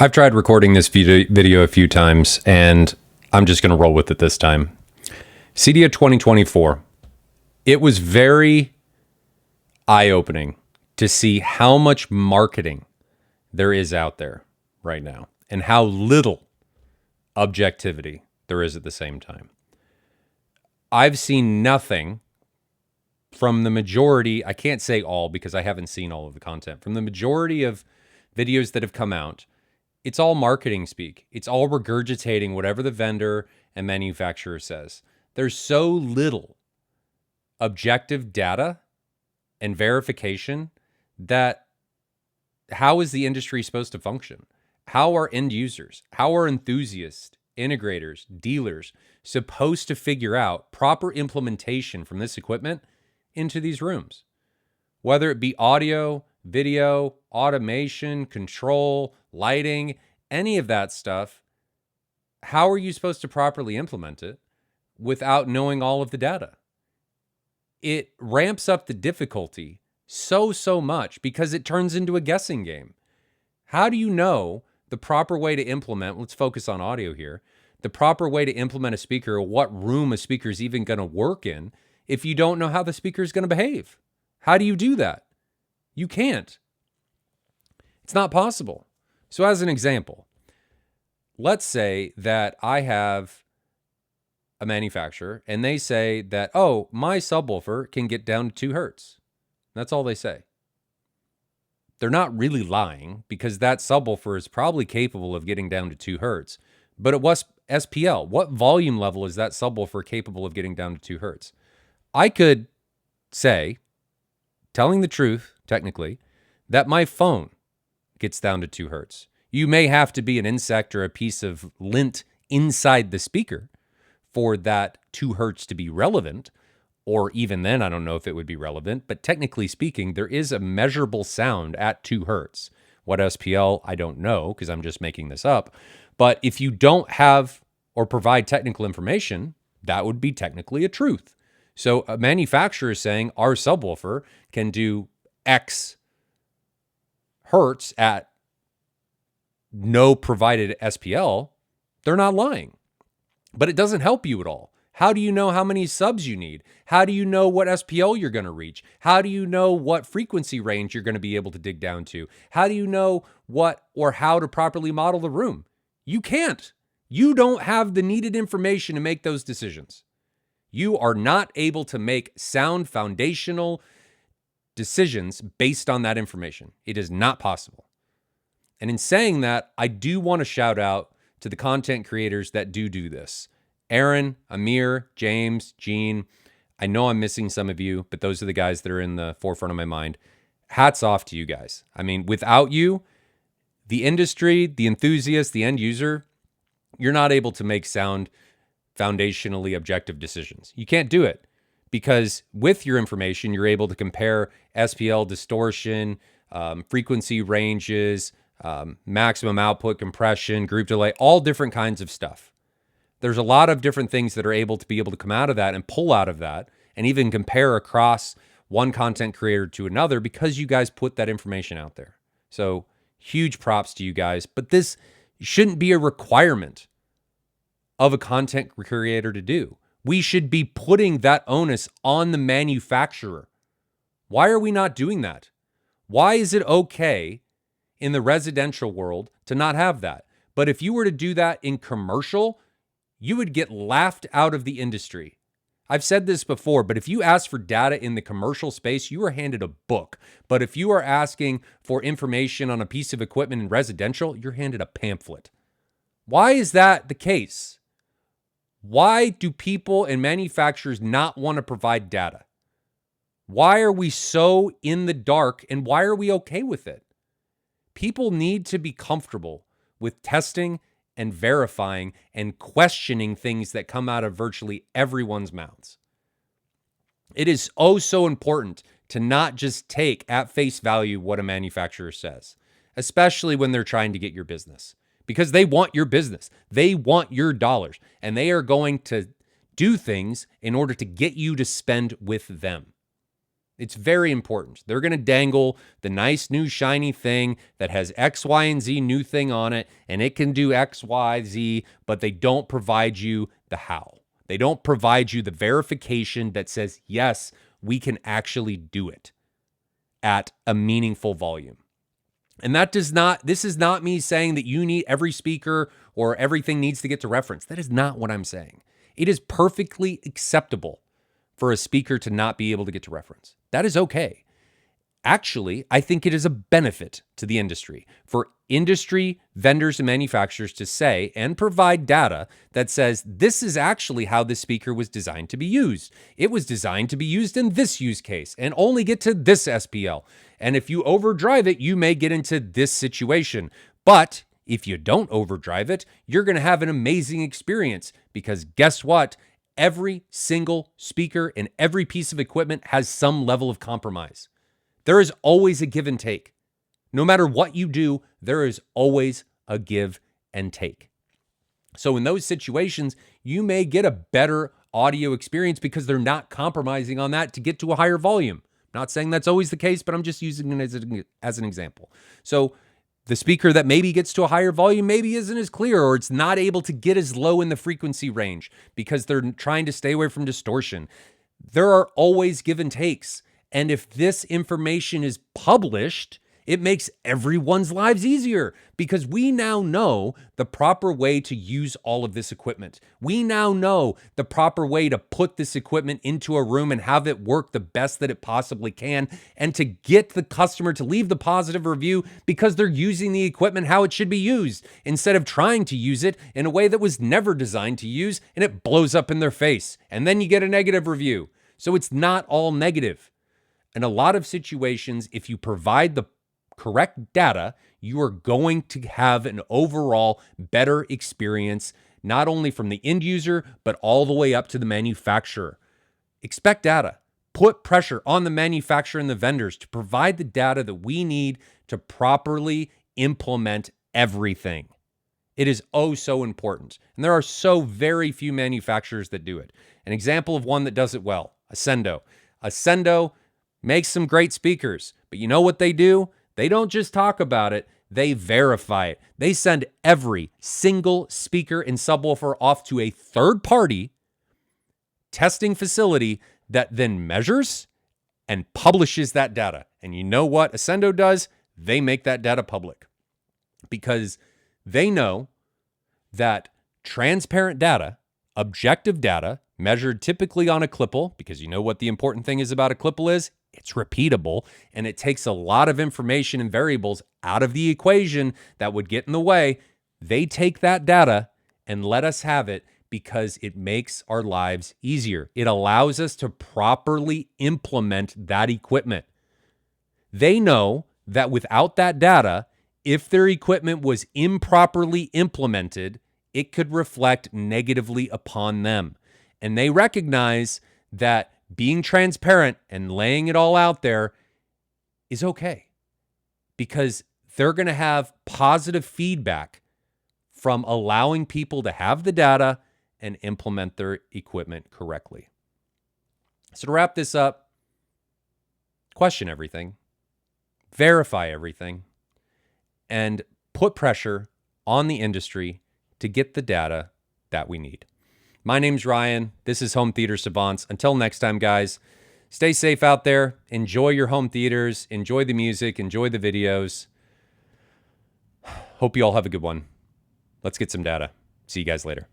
I've tried recording this video a few times, and I'm just going to roll with it this time. CEDIA 2024. It was very eye-opening to see how much marketing there is out there right now and how little objectivity there is at the same time. I've seen nothing from the majority, I can't say all because I haven't seen all of the content, from the majority of videos that have come out. It's all marketing speak. It's all regurgitating whatever the vendor and manufacturer says. There's so little objective data and verification that how is the industry supposed to function? How are end users, how are enthusiasts, integrators, dealers supposed to figure out proper implementation from this equipment into these rooms? Whether it be audio, video, automation, control, lighting, any of that stuff, how are you supposed to properly implement it without knowing all of the data? It ramps up the difficulty so much because it turns into a guessing game. How do you know the proper way to implement, let's focus on audio here, the proper way to implement a speaker or what room a speaker is even going to work in if you don't know how the speaker is going to behave? How do you do that? You can't. It's not possible. So as an example, let's say that I have a manufacturer and they say that, oh, my subwoofer can get down to 2 hertz. That's all they say. They're not really lying because that subwoofer is probably capable of getting down to 2 hertz. But it was SPL. What volume level is that subwoofer capable of getting down to 2 hertz? I could say, telling the truth, technically, that my phone gets down to 2 hertz. You may have to be an insect or a piece of lint inside the speaker for that 2 hertz to be relevant, or even then, I don't know if it would be relevant, but technically speaking, there is a measurable sound at 2 hertz. What SPL, I don't know, because I'm just making this up. But if you don't have or provide technical information, that would be technically a truth. So a manufacturer is saying our subwoofer can do X hertz at no provided SPL. They're not lying. But it doesn't help you at all. How do you know how many subs you need? How do you know what SPL you're going to reach? How do you know what frequency range you're going to be able to dig down to? How do you know what or how to properly model the room? You can't. You don't have the needed information to make those decisions. You are not able to make sound foundational decisions based on that information. It is not possible. And in saying that, I do want to shout out to the content creators that do this. Aaron, Amir, James, Gene. I know I'm missing some of you, but those are the guys that are in the forefront of my mind. Hats off to you guys. I mean, without you, the industry, the enthusiast, the end user, you're not able to make sound foundationally objective decisions. You can't do it because with your information, you're able to compare SPL distortion, frequency ranges, maximum output compression, group delay, all different kinds of stuff. There's a lot of different things that are able to come out of that and pull out of that and even compare across one content creator to another because you guys put that information out there. So huge props to you guys, but this shouldn't be a requirement of a content creator to do. We should be putting that onus on the manufacturer. Why are we not doing that? Why is it okay in the residential world to not have that? But if you were to do that in commercial, you would get laughed out of the industry. I've said this before, but if you ask for data in the commercial space, you are handed a book. But if you are asking for information on a piece of equipment in residential, you're handed a pamphlet. Why is that the case? Why do people and manufacturers not want to provide data? Why are we so in the dark and why are we okay with it? People need to be comfortable with testing and verifying and questioning things that come out of virtually everyone's mouths. It is oh so important to not just take at face value what a manufacturer says, especially when they're trying to get your business, because they want your business. They want your dollars, and they are going to do things in order to get you to spend with them. It's very important. They're going to dangle the nice new shiny thing that has X, Y, and Z new thing on it, and it can do X, Y, Z, but they don't provide you the how. They don't provide you the verification that says, yes, we can actually do it at a meaningful volume. And this is not me saying that you need every speaker or everything needs to get to reference. That is not what I'm saying. It is perfectly acceptable for a speaker to not be able to get to reference. That is okay. Actually, I think it is a benefit to the industry for industry vendors and manufacturers to say and provide data that says this is actually how this speaker was designed to be used. It was designed to be used in this use case and only get to this SPL. And if you overdrive it, you may get into this situation. But if you don't overdrive it, you're going to have an amazing experience because guess what? Every single speaker and every piece of equipment has some level of compromise. There is always a give and take. No matter what you do, there is always a give and take. So in those situations, you may get a better audio experience because they're not compromising on that to get to a higher volume. Not saying that's always the case, but I'm just using it as an example. So the speaker that maybe gets to a higher volume maybe isn't as clear, or it's not able to get as low in the frequency range because they're trying to stay away from distortion. There are always give and takes. And if this information is published, it makes everyone's lives easier because we now know the proper way to use all of this equipment. We now know the proper way to put this equipment into a room and have it work the best that it possibly can, and to get the customer to leave the positive review because they're using the equipment how it should be used instead of trying to use it in a way that was never designed to use and it blows up in their face. And then you get a negative review. So it's not all negative. In a lot of situations, if you provide the correct data, you are going to have an overall better experience, not only from the end user, but all the way up to the manufacturer. Expect data. Put pressure on the manufacturer and the vendors to provide the data that we need to properly implement everything. It is oh so important. And there are so very few manufacturers that do it. An example of one that does it well, Ascendo. Ascendo makes some great speakers, but you know what they do? They don't just talk about it, they verify it. They send every single speaker and subwoofer off to a third-party testing facility that then measures and publishes that data. And you know what Ascendo does? They make that data public because they know that transparent data, objective data, measured typically on a clipple, because you know what the important thing is about a clipple is? It's repeatable, and it takes a lot of information and variables out of the equation that would get in the way. They take that data and let us have it because it makes our lives easier. It allows us to properly implement that equipment. They know that without that data, if their equipment was improperly implemented, it could reflect negatively upon them. And they recognize that being transparent and laying it all out there is okay because they're going to have positive feedback from allowing people to have the data and implement their equipment correctly. So to wrap this up, question everything, verify everything, and put pressure on the industry to get the data that we need. My name's Ryan. This is Home Theater Savants. Until next time, guys, stay safe out there. Enjoy your home theaters. Enjoy the music. Enjoy the videos. Hope you all have a good one. Let's get some data. See you guys later.